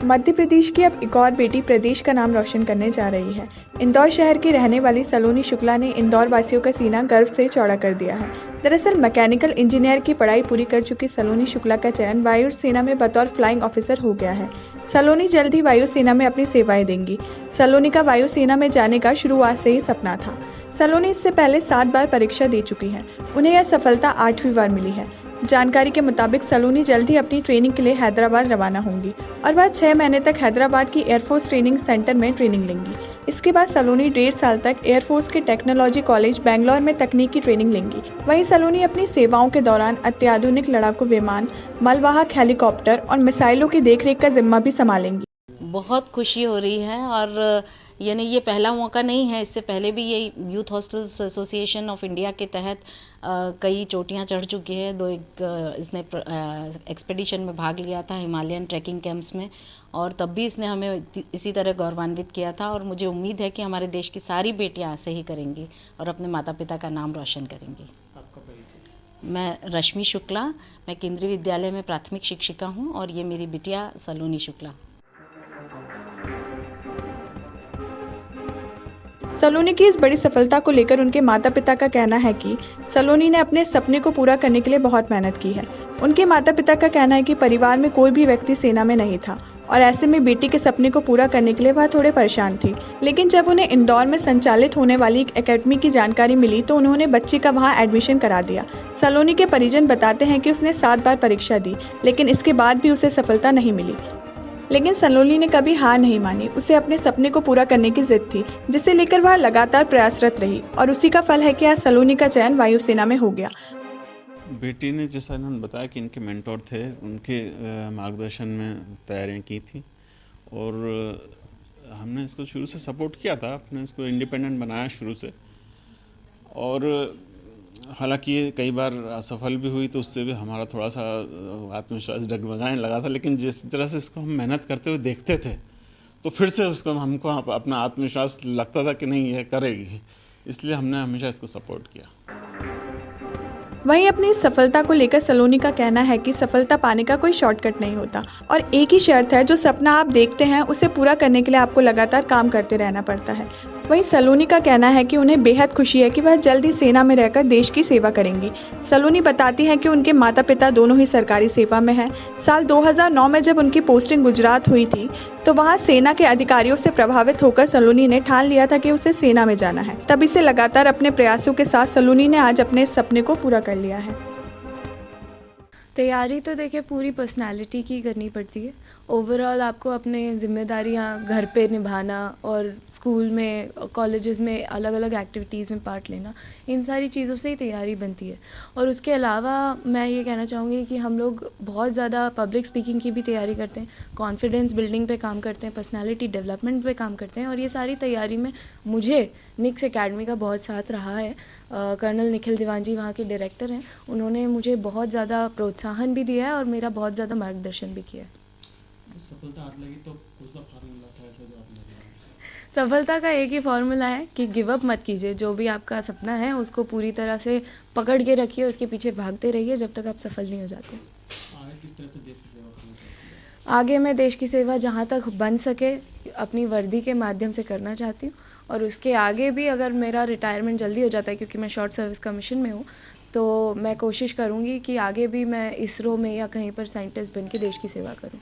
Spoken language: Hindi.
मध्य प्रदेश की अब एक और बेटी प्रदेश का नाम रोशन करने जा रही है। इंदौर शहर की रहने वाली सलोनी शुक्ला ने इंदौर वासियों का सीना गर्व से चौड़ा कर दिया है। दरअसल मैकेनिकल इंजीनियर की पढ़ाई पूरी कर चुकी सलोनी शुक्ला का चयन वायु सेना में बतौर फ्लाइंग ऑफिसर हो गया है। सलोनी जल्द ही वायु सेना में अपनी सेवाएं देंगी। सलोनी का वायु सेना में जाने का शुरुआत से ही सपना था। सलोनी इससे पहले 7 बार परीक्षा दे चुकी है। उन्हें यह सफलता 8वीं बार मिली है। जानकारी के मुताबिक सलोनी जल्द ही अपनी ट्रेनिंग के लिए हैदराबाद रवाना होंगी और वह 6 महीने तक हैदराबाद की एयरफोर्स ट्रेनिंग सेंटर में ट्रेनिंग लेंगी। इसके बाद सलोनी 1.5 साल तक एयरफोर्स के टेक्नोलॉजी कॉलेज बेंगलोर में तकनीकी ट्रेनिंग लेंगी। वहीं सलोनी अपनी सेवाओं के दौरान अत्याधुनिक लड़ाकू विमान, मलवाहक हेलीकॉप्टर और मिसाइलों की देखरेख का जिम्मा भी संभालेंगी। बहुत खुशी हो रही है और यानी ये पहला मौका नहीं है। इससे पहले भी ये youth hostels association of India के तहत कई चोटियां चढ़ चुकी है। इसने एक्सपेडिशन में भाग लिया था हिमालयन ट्रैकिंग कैंप्स में, और तब भी इसने हमें इसी तरह गौरवान्वित किया था। और मुझे उम्मीद है कि हमारे देश की सारी बेटियां ऐसे ही करेंगी और अपने माता पिता का नाम रोशन करेंगी। आपका परिचय? मैं रश्मि शुक्ला, मैं केंद्रीय विद्यालय में प्राथमिक शिक्षिका हूँ और ये मेरी बिटिया सलोनी शुक्ला। सलोनी की इस बड़ी सफलता को लेकर उनके माता पिता का कहना है कि सलोनी ने अपने सपने को पूरा करने के लिए बहुत मेहनत की है। उनके माता पिता का कहना है कि परिवार में कोई भी व्यक्ति सेना में नहीं था और ऐसे में बेटी के सपने को पूरा करने के लिए वह थोड़े परेशान थी। लेकिन जब उन्हें इंदौर में संचालित होने वाली एक एकेडमी की जानकारी मिली तो उन्होंने बच्ची का वहां एडमिशन करा दिया। सलोनी के परिजन बताते हैं कि उसने 7 बार परीक्षा दी, लेकिन इसके बाद भी उसे सफलता नहीं मिली। लेकिन सलोनी ने कभी हार नहीं मानी। उसे अपने सपने को पूरा करने की जिद थी, जिसे लेकर वह लगातार प्रयासरत रही और उसी का फल है कि आज सलोनी का चयन वायुसेना में हो गया। बेटी ने, जैसा इन्होंने बताया कि इनके मेंटोर थे, उनके मार्गदर्शन में तैयारियां की थी और हमने इसको शुरू से सपोर्ट किया था। अपने इसको इंडिपेंडेंट बनाया शुरू से, और हालांकि ये कई बार असफल भी हुई तो उससे भी हमारा थोड़ा सा आत्मविश्वास डगमगाने लगा था। लेकिन जिस तरह से इसको हम मेहनत करते हुए देखते थे तो फिर से उसको हमको अपना आत्मविश्वास लगता था कि नहीं ये करेगी, इसलिए हमने हमेशा इसको सपोर्ट किया। वहीं अपनी सफलता को लेकर सलोनी का कहना है कि सफलता पाने का कोई शॉर्टकट नहीं होता और एक ही शर्त है, जो सपना आप देखते हैं उसे पूरा करने के लिए आपको लगातार काम करते रहना पड़ता है। वहीं सलोनी का कहना है कि उन्हें बेहद खुशी है कि वह जल्द ही सेना में रहकर देश की सेवा करेंगी। सलोनी बताती हैं कि उनके माता पिता दोनों ही सरकारी सेवा में हैं। साल 2009 में जब उनकी पोस्टिंग गुजरात हुई थी तो वहां सेना के अधिकारियों से प्रभावित होकर सलोनी ने ठान लिया था कि उसे सेना में जाना है। तभी से लगातार अपने प्रयासों के साथ सलोनी ने आज अपने सपने को पूरा कर लिया है। तैयारी तो देखिए पूरी पर्सनालिटी की करनी पड़ती है। ओवरऑल आपको अपने ज़िम्मेदारियाँ घर पे निभाना और स्कूल में, कॉलेजेस में अलग अलग एक्टिविटीज़ में पार्ट लेना, इन सारी चीज़ों से ही तैयारी बनती है। और उसके अलावा मैं ये कहना चाहूँगी कि हम लोग बहुत ज़्यादा पब्लिक स्पीकिंग की भी तैयारी करते हैं, कॉन्फिडेंस बिल्डिंग पे काम करते हैं, पर्सनालिटी डेवलपमेंट पे काम करते हैं। और ये सारी तैयारी में मुझे निक्स एकेडमी का बहुत साथ रहा है। कर्नल निखिल दीवान जी वहाँ के डायरेक्टर हैं, उन्होंने मुझे बहुत ज़्यादा प्रोत्साहन भी दिया है और मेरा बहुत ज़्यादा मार्गदर्शन भी किया है। सफलता हाथ लगी तो कौन सा फार्मूला था ऐसा जो आपने बताया? सफलता का एक ही फार्मूला है कि गिव अप मत कीजिए। जो भी आपका सपना है उसको पूरी तरह से पकड़ के रखिए, उसके पीछे भागते रहिए जब तक आप सफल नहीं हो जाते। आगे किस तरह से देश की सेवा करना चाहती हैं? आगे मैं देश की सेवा जहाँ तक बन सके अपनी वर्दी के माध्यम से करना चाहती हूँ, और उसके आगे भी अगर मेरा रिटायरमेंट जल्दी हो जाता है, क्योंकि मैं शॉर्ट सर्विस कमीशन में हूँ, तो मैं कोशिश करूँगी कि आगे भी मैं इसरो में या कहीं पर साइंटिस्ट बन के देश की सेवा करूँ।